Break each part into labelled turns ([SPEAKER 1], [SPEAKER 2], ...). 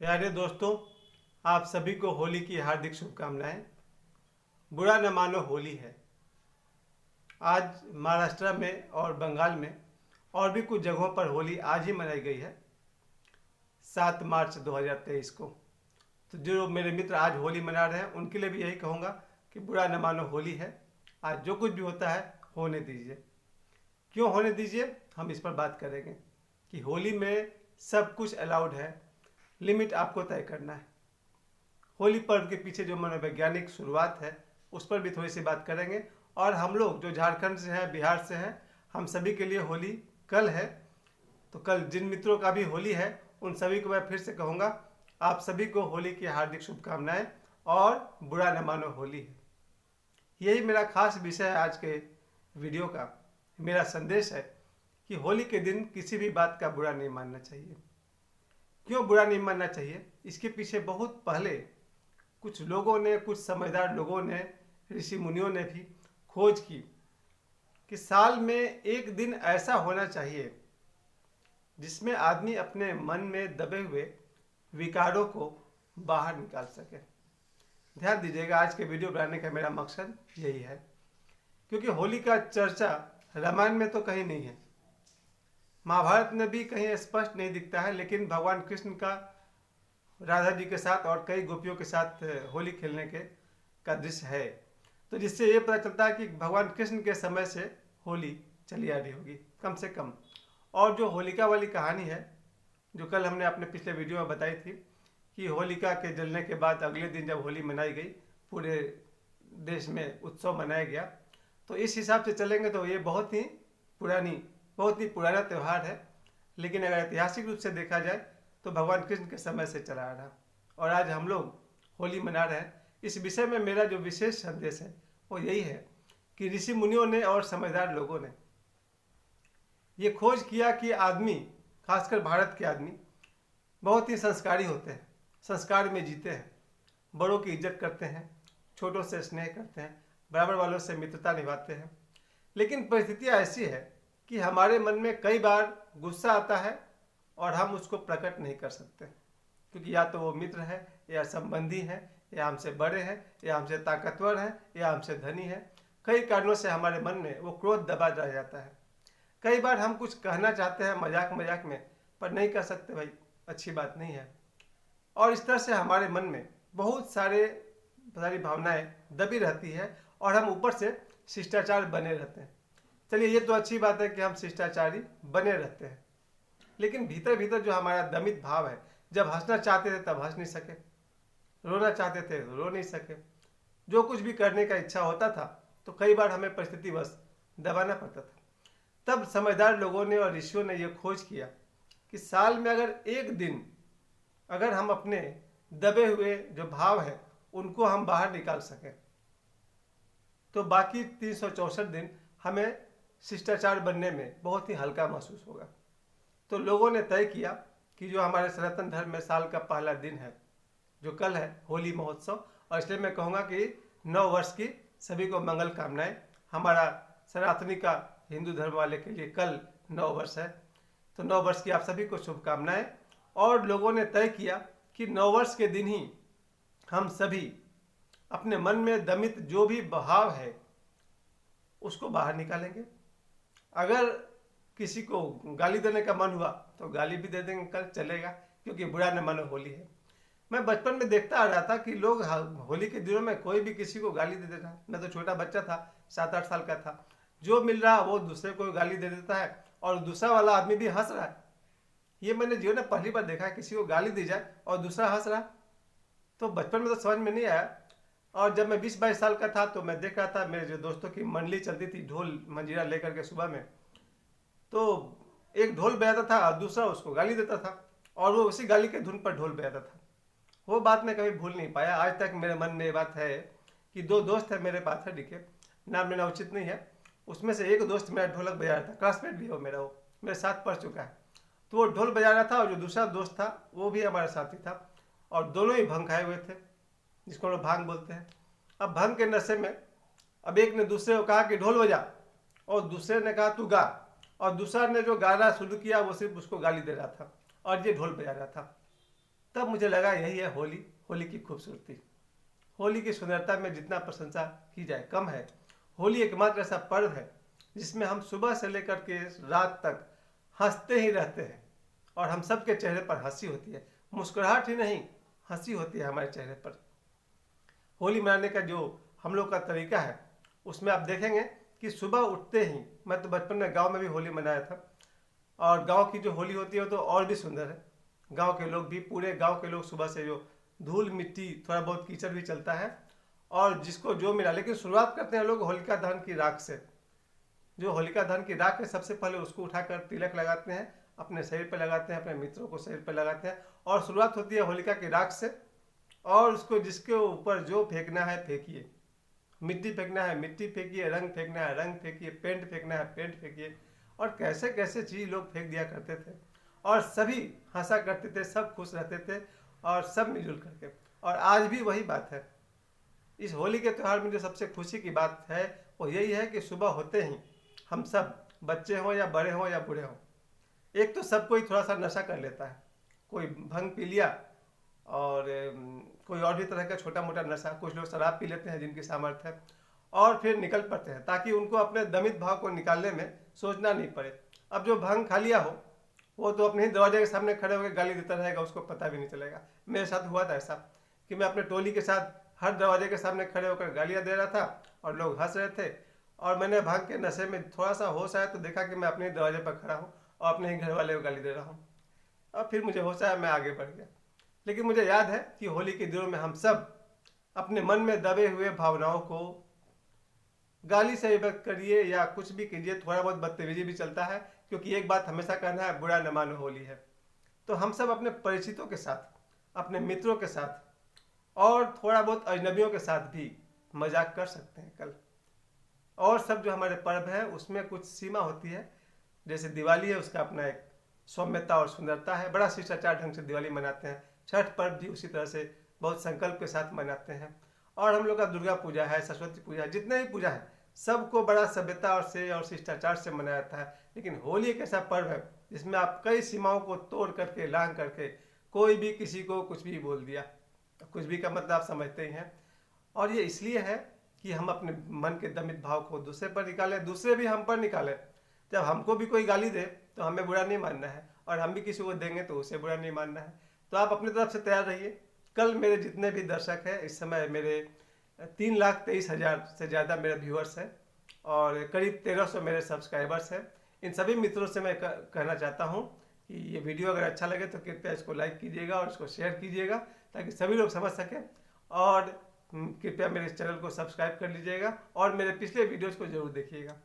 [SPEAKER 1] प्यारे दोस्तों, आप सभी को होली की हार्दिक शुभकामनाएं। बुरा न मानो होली है। आज महाराष्ट्र में और बंगाल में और भी कुछ जगहों पर होली आज ही मनाई गई है, 7 मार्च 2023 को। तो जो मेरे मित्र आज होली मना रहे हैं उनके लिए भी यही कहूँगा कि बुरा न मानो होली है। आज जो कुछ भी होता है होने दीजिए। क्यों होने दीजिए, हम इस पर बात करेंगे कि होली में सब कुछ अलाउड है, लिमिट आपको तय करना है। होली पर्व के पीछे जो मनोवैज्ञानिक शुरुआत है उस पर भी थोड़ी सी बात करेंगे। और हम लोग जो झारखंड से हैं, बिहार से हैं, हम सभी के लिए होली कल है। तो कल जिन मित्रों का भी होली है उन सभी को मैं फिर से कहूँगा, आप सभी को होली की हार्दिक शुभकामनाएं और बुरा न मानो होली है। यही मेरा खास विषय है आज के वीडियो का। मेरा संदेश है कि होली के दिन किसी भी बात का बुरा नहीं मानना चाहिए। क्यों बुरा नहीं मानना चाहिए, इसके पीछे बहुत पहले कुछ लोगों ने, कुछ समझदार लोगों ने, ऋषि मुनियों ने भी खोज की कि साल में एक दिन ऐसा होना चाहिए जिसमें आदमी अपने मन में दबे हुए विकारों को बाहर निकाल सके। ध्यान दीजिएगा, आज के वीडियो बनाने का मेरा मकसद यही है, क्योंकि होली का चर्चा रामायण में तो कहीं नहीं है, महाभारत में भी कहीं स्पष्ट नहीं दिखता है, लेकिन भगवान कृष्ण का राधा जी के साथ और कई गोपियों के साथ होली खेलने का दृश्य है। तो जिससे ये पता चलता है कि भगवान कृष्ण के समय से होली चली आ रही होगी कम से कम। और जो होलिका वाली कहानी है, जो कल हमने अपने पिछले वीडियो में बताई थी कि होलिका के जलने के बाद अगले दिन जब होली मनाई गई, पूरे देश में उत्सव मनाया गया, तो इस हिसाब से चलेंगे तो ये बहुत ही पुराना त्यौहार है। लेकिन अगर ऐतिहासिक रूप से देखा जाए तो भगवान कृष्ण के समय से चला आ रहा, और आज हम लोग होली मना रहे हैं। इस विषय में मेरा जो विशेष संदेश है वो यही है कि ऋषि मुनियों ने और समझदार लोगों ने ये खोज किया कि आदमी, खासकर भारत के आदमी, बहुत ही संस्कारी होते हैं, संस्कार में जीते हैं, बड़ों की इज्जत करते हैं, छोटों से स्नेह करते हैं, बराबर वालों से मित्रता निभाते हैं। लेकिन परिस्थितियाँ ऐसी है कि हमारे मन में कई बार गुस्सा आता है और हम उसको प्रकट नहीं कर सकते, क्योंकि या तो वो मित्र है, या संबंधी है, या हमसे बड़े हैं, या हमसे ताकतवर है, या हमसे धनी है। कई कारणों से हमारे मन में वो क्रोध दबा रह जाता है। कई बार हम कुछ कहना चाहते हैं मजाक मजाक में, पर नहीं कर सकते, भाई अच्छी बात नहीं है। और इस तरह से हमारे मन में बहुत सारी भावनाएं दबी रहती है और हम ऊपर से शिष्टाचार बने रहते हैं। चलिए, ये तो अच्छी बात है कि हम शिष्टाचारी बने रहते हैं, लेकिन भीतर भीतर जो हमारा दमित भाव है, जब हंसना चाहते थे तब हंस नहीं सके, रोना चाहते थे तो रो नहीं सके, जो कुछ भी करने का इच्छा होता था तो कई बार हमें परिस्थितिवश दबाना पड़ता था। तब समझदार लोगों ने और ऋषियों ने यह खोज किया कि साल में अगर एक दिन अगर हम अपने दबे हुए जो भाव है उनको हम बाहर निकाल सकें, तो बाकी 364 दिन हमें शिष्टाचार बनने में बहुत ही हल्का महसूस होगा। तो लोगों ने तय किया कि जो हमारे सनातन धर्म में साल का पहला दिन है, जो कल है, होली महोत्सव, और इसलिए मैं कहूँगा कि नव वर्ष की सभी को मंगल कामनाएं। हमारा सनातनी का, हिंदू धर्म वाले के लिए कल नव वर्ष है, तो नव वर्ष की आप सभी को शुभकामनाएं। और लोगों ने तय किया कि नव वर्ष के दिन ही हम सभी अपने मन में दमित जो भी भाव है उसको बाहर निकालेंगे। अगर किसी को गाली देने का मन हुआ तो गाली भी दे देंगे, कल चलेगा, क्योंकि बुरा न मानो होली है। मैं बचपन में देखता आ रहा था कि लोग होली के दिनों में कोई भी किसी को गाली दे देता है। मैं तो छोटा बच्चा था, 7-8 साल का था, जो मिल रहा वो दूसरे को गाली दे देता है और दूसरा वाला आदमी भी हंस रहा है। ये मैंने जीवन में पहली बार देखा है, किसी को गाली दी जाए और दूसरा हंस रहा। तो बचपन में तो समझ में नहीं आया, और जब मैं 20-22 साल का था तो मैं देख रहा था मेरे जो दोस्तों की मंडली चलती थी ढोल मंजीरा लेकर के सुबह में, तो एक ढोल बजाता था और दूसरा उसको गाली देता था, और वो उसी गाली के धुन पर ढोल बजाता था। वो बात मैं कभी भूल नहीं पाया। आज तक मेरे मन में ये बात है कि 2 दोस्त है मेरे पाथर के, नाम लेना उचित नहीं है, उसमें से एक दोस्त मेरा ढोलक बजा रहा था, क्लासमेट भी हो मेरा, वो मेरे साथ पढ़ चुका है, तो वो ढोल बजा रहा था, और जो दूसरा दोस्त था वो भी हमारा साथी था, और दोनों ही भंग खाए हुए थे, जिसको हम लोग भांग बोलते हैं। अब भंग के नशे में अब एक ने दूसरे को कहा कि ढोल बजा, और दूसरे ने कहा तू गा, और दूसरा ने जो गाना शुरू किया वो सिर्फ उसको गाली दे रहा था और ये ढोल बजा रहा था। तब मुझे लगा यही है होली, होली की खूबसूरती। होली की सुंदरता में जितना प्रशंसा की जाए कम है। होली एकमात्र ऐसा पर्व है जिसमें हम सुबह से लेकर के रात तक हंसते ही रहते हैं और हम सबके चेहरे पर हंसी होती है, मुस्कुराहट ही नहीं हंसी होती है हमारे चेहरे पर। होली मनाने का जो हम लोग का तरीका है उसमें आप देखेंगे कि सुबह उठते ही, मैं तो बचपन में गांव में भी होली मनाया था, और गांव की जो होली होती है वो तो और भी सुंदर है। गांव के लोग भी, पूरे गांव के लोग सुबह से जो धूल मिट्टी थोड़ा बहुत कीचड़ भी चलता है और जिसको जो मिला, लेकिन शुरुआत करते हैं लोग होलिका दहन की राख से। जो होलिका दहन की राख है सबसे पहले उसको उठाकर तिलक लगाते हैं, अपने शरीर पर लगाते हैं, अपने मित्रों को शरीर पर लगाते हैं, और शुरुआत होती है होलिका की राख से। और उसको जिसके ऊपर जो फेंकना है फेंकिए, मिट्टी फेंकना है मिट्टी फेंकिए, रंग फेंकना है रंग फेंकिए, पेंट फेंकना है पेंट फेंकिए, और कैसे कैसे चीज़ लोग फेंक दिया करते थे और सभी हंसा करते थे, सब खुश रहते थे और सब मिलजुल करके। और आज भी वही बात है। इस होली के त्यौहार में जो सबसे खुशी की बात है वो यही है कि सुबह होते ही हम सब, बच्चे हों या बड़े हों या बूढ़े हों, एक तो सब कोई थोड़ा सा नशा कर लेता है, कोई भंग पी लिया और कोई और भी तरह का छोटा मोटा नशा, कुछ लोग शराब पी लेते हैं जिनकी सामर्थ्य है, और फिर निकल पड़ते हैं ताकि उनको अपने दमित भाव को निकालने में सोचना नहीं पड़े। अब जो भंग खा लिया हो वो तो अपने ही दरवाजे के सामने खड़े होकर गाली देता रहेगा, उसको पता भी नहीं चलेगा। मेरे साथ हुआ था ऐसा कि मैं अपने टोली के साथ हर दरवाजे के सामने खड़े होकर गालियाँ दे रहा था और लोग हंस रहे थे, और मैंने भांग के नशे में थोड़ा सा होश आया तो देखा कि मैं अपने ही दरवाजे पर खड़ा हूँ और अपने ही घर वाले को गाली दे रहा हूँ। और फिर मुझे होश आया, मैं आगे बढ़ गया। लेकिन मुझे याद है कि होली के दिनों में हम सब अपने मन में दबे हुए भावनाओं को गाली से व्यक्त करिए या कुछ भी कीजिए, थोड़ा बहुत बदतमीजी भी चलता है, क्योंकि एक बात हमेशा कहना है, बुरा न मानो होली है। तो हम सब अपने परिचितों के साथ, अपने मित्रों के साथ और थोड़ा बहुत अजनबियों के साथ भी मजाक कर सकते हैं कल। और सब जो हमारे पर्व हैं उसमें कुछ सीमा होती है। जैसे दिवाली है, उसका अपना एक सौम्यता और सुंदरता है, बड़ा शिष्टाचार ढंग से दिवाली मनाते हैं। छठ पर्व भी उसी तरह से बहुत संकल्प के साथ मनाते हैं। और हम लोग का दुर्गा पूजा है, सरस्वती पूजा है, जितने भी पूजा है सबको बड़ा सभ्यता और शिष्टाचार से मनाया जाता है। लेकिन होली एक ऐसा पर्व है जिसमें आप कई सीमाओं को तोड़ करके, लांघ करके कोई भी किसी को कुछ भी बोल दिया। कुछ भी का मतलब आप समझते ही हैं। और ये इसलिए है कि हम अपने मन के दमित भाव को दूसरे पर निकालें, दूसरे भी हम पर निकालें। जब हमको भी कोई गाली दे तो हमें बुरा नहीं मानना है, और हम भी किसी को देंगे तो उसे बुरा नहीं मानना है। तो आप अपनी तरफ से तैयार रहिए। कल मेरे जितने भी दर्शक हैं, इस समय मेरे 3,23,000 से ज़्यादा मेरे व्यूअर्स हैं और करीब 1,300 मेरे सब्सक्राइबर्स हैं। इन सभी मित्रों से मैं कहना चाहता हूँ कि ये वीडियो अगर अच्छा लगे तो कृपया इसको लाइक कीजिएगा और इसको शेयर कीजिएगा ताकि सभी लोग समझ सकें। और कृपया मेरे इस चैनल को सब्सक्राइब कर लीजिएगा और मेरे पिछले वीडियोज़ को जरूर देखिएगा।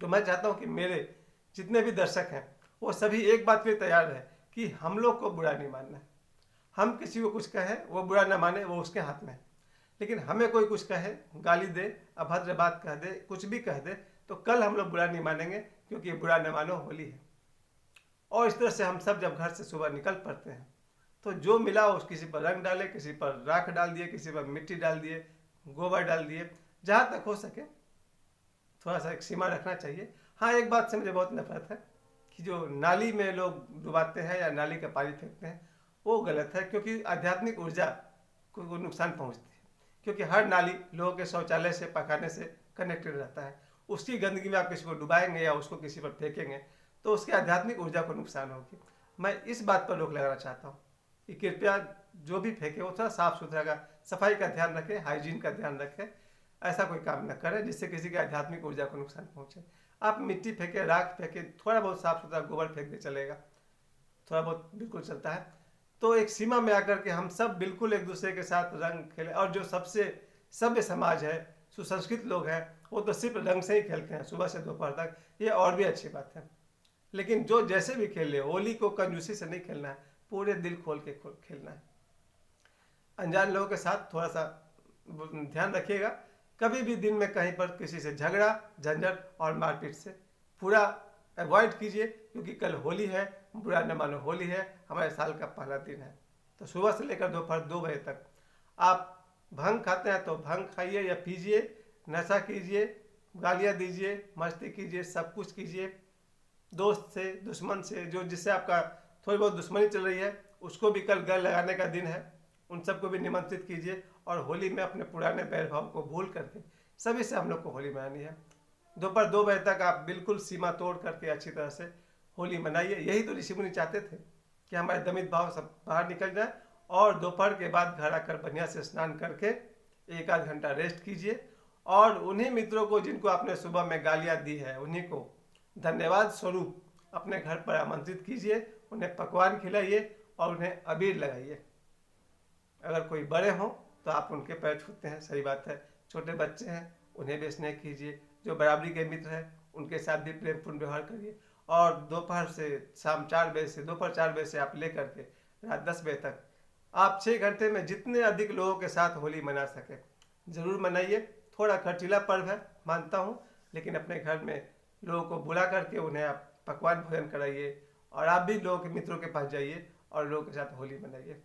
[SPEAKER 1] तो मैं चाहता हूँ कि मेरे जितने भी दर्शक हैं वो सभी एक बात के लिए तैयार है कि हम लोग को बुरा नहीं मानना है। हम किसी को कुछ कहें वो बुरा ना माने, वो उसके हाथ में है। लेकिन हमें कोई कुछ कहे, गाली दे, अभद्र बात कह दे, कुछ भी कह दे, तो कल हम लोग बुरा नहीं मानेंगे, क्योंकि बुरा न मानो होली है। और इस तरह से हम सब जब घर से सुबह निकल पड़ते हैं तो जो मिला उस किसी पर रंग डाले, किसी पर राख डाल दिए, किसी पर मिट्टी डाल दिए, गोबर डाल दिए, जहाँ तक हो सके थोड़ा सा एक सीमा रखना चाहिए। हाँ, एक बात से मुझे बहुत नफरत है कि जो नाली में लोग डुबाते हैं या नाली का पानी फेंकते हैं, वो गलत है, क्योंकि आध्यात्मिक ऊर्जा को नुकसान पहुँचती है। क्योंकि हर नाली लोगों के शौचालय से, पखाने से कनेक्टेड रहता है। उसकी गंदगी में आप किसी को डुबाएंगे या उसको किसी पर फेंकेंगे तो उसकी आध्यात्मिक ऊर्जा को नुकसान होगी। मैं इस बात पर रोक लगाना चाहता हूँ कि कृपया जो भी फेंके वो थोड़ा साफ सुथरा का, सफाई का ध्यान रखें, हाइजीन का ध्यान रखें। ऐसा कोई काम न करें जिससे किसी की आध्यात्मिक ऊर्जा को नुकसान पहुँचे। आप मिट्टी फेंके, राख फेंके, थोड़ा बहुत साफ सुथरा गोबर फेंक दे चलेगा, थोड़ा बहुत बिल्कुल चलता है। तो एक सीमा में आकर के हम सब बिल्कुल एक दूसरे के साथ रंग खेलें। और जो सबसे सभ्य समाज है, सुसंस्कृत लोग हैं, वो तो सिर्फ रंग से ही खेलते हैं सुबह से दोपहर तक, ये और भी अच्छी बात है। लेकिन जो जैसे भी खेल ले, होली को कंजूसी से नहीं खेलना है, पूरे दिल खोल के खेलना है। अनजान लोगों के साथ थोड़ा सा ध्यान रखिएगा। कभी भी दिन में कहीं पर किसी से झगड़ा, झंझट और मारपीट से पूरा अवॉइड कीजिए, क्योंकि कल होली है, बुरा न मानो होली है, हमारे साल का पहला दिन है। तो सुबह से लेकर दोपहर 2 बजे तक आप भंग खाते हैं तो भंग खाइए या पीजिए, नशा कीजिए, गालियाँ दीजिए, मस्ती कीजिए, सब कुछ कीजिए। दोस्त से, दुश्मन से, जो जिससे आपका थोड़ी बहुत दुश्मनी चल रही है उसको भी कल गले लगाने का दिन है, उन सबको भी निमंत्रित कीजिए। और होली में अपने पुराने बैर भाव को भूल करके सभी से हम लोग को होली मनानी है। दोपहर 2 बजे तक आप बिल्कुल सीमा तोड़ करके अच्छी तरह से होली मनाइए। यही तो ऋषि मुनि चाहते थे कि हमारे दमित भाव सब बाहर निकल जाए, और दोपहर के बाद घर आकर बढ़िया से स्नान करके 1 आध घंटा रेस्ट कीजिए। और उन्हीं मित्रों को जिनको आपने सुबह में गालियाँ दी है, उन्हीं को धन्यवाद स्वरूप अपने घर पर आमंत्रित कीजिए, उन्हें पकवान खिलाइए और उन्हें अबीर लगाइए। अगर कोई बड़े हों तो आप उनके पैर छूते हैं, सही बात है। छोटे बच्चे हैं उन्हें भी स्नेह कीजिए। जो बराबरी के मित्र हैं उनके साथ भी प्रेमपूर्ण व्यवहार करिए। और दोपहर से शाम 4 बजे से दोपहर 4 बजे से आप लेकर के रात 10 बजे तक आप 6 घंटे में जितने अधिक लोगों के साथ होली मना सके ज़रूर मनाइए। थोड़ा खर्चीला पर्व है मानता हूँ, लेकिन अपने घर में लोगों को बुला करके उन्हें आप पकवान भोजन कराइए, और आप भी लोगों के मित्रों के पास जाइए और लोगों के साथ होली मनाइए।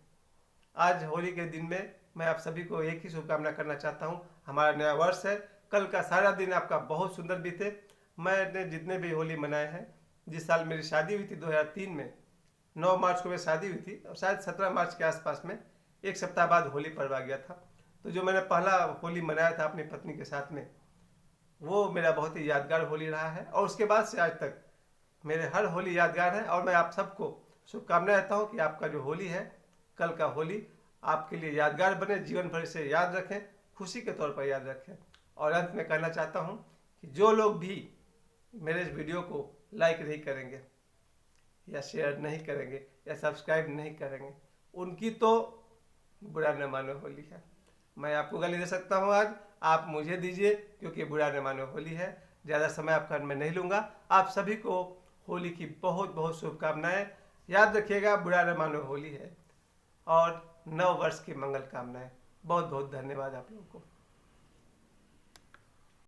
[SPEAKER 1] आज होली के दिन में मैं आप सभी को एक ही शुभकामना करना चाहता हूँ। हमारा नया वर्ष है, कल का सारा दिन आपका बहुत सुंदर बीते। मैंने जितने भी होली मनाए हैं, जिस साल मेरी शादी हुई थी 2003 में, 9 मार्च को मेरी शादी हुई थी और शायद 17 मार्च के आसपास में, 1 सप्ताह बाद होली पर्व आ गया था। तो जो मैंने पहला होली मनाया था अपनी पत्नी के साथ में, वो मेरा बहुत ही यादगार होली रहा है। और उसके बाद से आज तक मेरे हर होली यादगार है। और मैं आप सबको शुभकामनाएं देता हूँ कि आपका जो होली है, कल का होली आपके लिए यादगार बने, जीवन भर इसे याद रखें, खुशी के तौर पर याद रखें। और अंत में कहना चाहता हूँ कि जो लोग भी मेरे इस वीडियो को लाइक नहीं करेंगे या शेयर नहीं करेंगे या सब्सक्राइब नहीं करेंगे, उनकी तो बुरा न मानो होली है। मैं आपको गाली दे सकता हूँ आज, आप मुझे दीजिए, क्योंकि बुरा न मानो होली है। ज़्यादा समय आपका मैं नहीं लूँगा। आप सभी को होली की बहुत बहुत शुभकामनाएं। याद रखिएगा, बुरा न मानो होली है। और नव वर्ष की मंगल कामनाएं। बहुत बहुत धन्यवाद आप लोगों को।